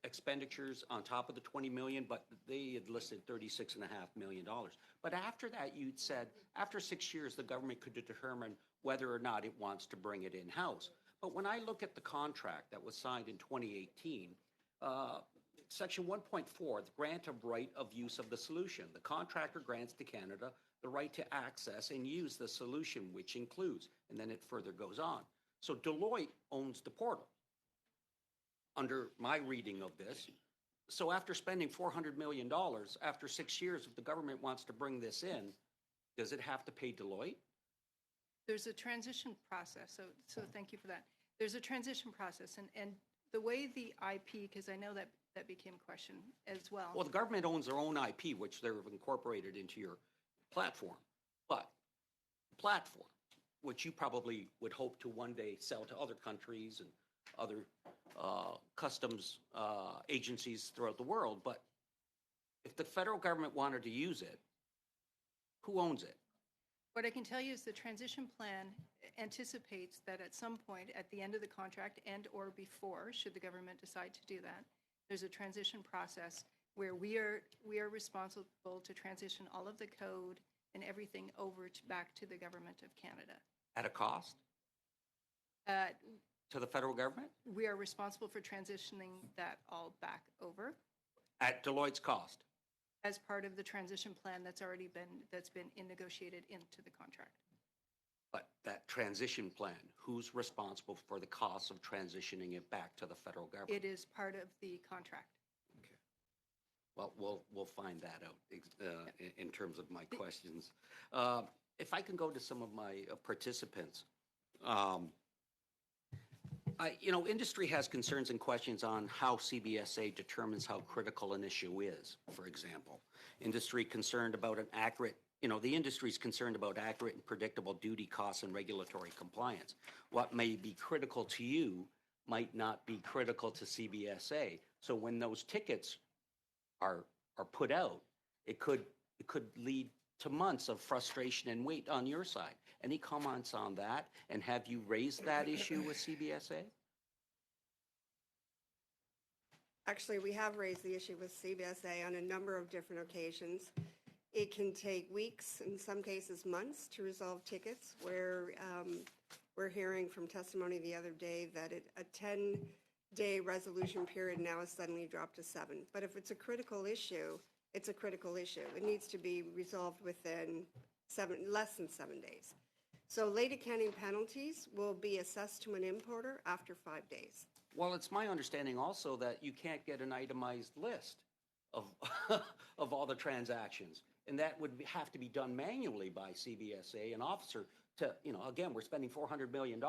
expenditures on top of the $20 million, but they had listed $36.5 million. But after that, you'd said after 6 years, the government could determine whether or not it wants to bring it in-house. But when I look at the contract that was signed in 2018, Section 1.4, the grant of right of use of the solution. The contractor grants to Canada the right to access and use the solution, which includes, and then it further goes on. So Deloitte owns the portal, under my reading of this. So after spending $400 million, after 6 years, if the government wants to bring this in, does it have to pay Deloitte? There's a transition process, so thank you for that. There's a transition process, and the way the IP, because I know that became a question as well. Well, the government owns their own IP, which they've incorporated into your platform. But the platform, which you probably would hope to one day sell to other countries and other customs agencies throughout the world, but if the federal government wanted to use it, who owns it? What I can tell you is the transition plan anticipates that at some point at the end of the contract and or before, should the government decide to do that, there's a transition process where we are responsible to transition all of the code and everything over back to the government of Canada. At a cost? To the federal government? We are responsible for transitioning that all back over. At Deloitte's cost? As part of the transition plan that's been negotiated into the contract. But that transition plan, who's responsible for the cost of transitioning it back to the federal government? It is part of the contract. Okay. Well, we'll find that out in terms of my questions. If I can go to some of my participants. Industry has concerns and questions on how CBSA determines how critical an issue is, for example. Industry concerned about the industry's concerned about accurate and predictable duty costs and regulatory compliance. What may be critical to you might not be critical to CBSA. So when those tickets are put out, it could lead to months of frustration and wait on your side. Any comments on that? And have you raised that issue with CBSA? Actually, we have raised the issue with CBSA on a number of different occasions. It can take weeks, in some cases months, to resolve tickets where We're hearing from testimony the other day that a 10-day resolution period now has suddenly dropped to 7. But if it's a critical issue, it's a critical issue. It needs to be resolved within less than 7 days. So late accounting penalties will be assessed to an importer after 5 days. Well, it's my understanding also that you can't get an itemized list of, of all the transactions. And that would have to be done manually by CBSA, an officer to, again, we're spending $400 million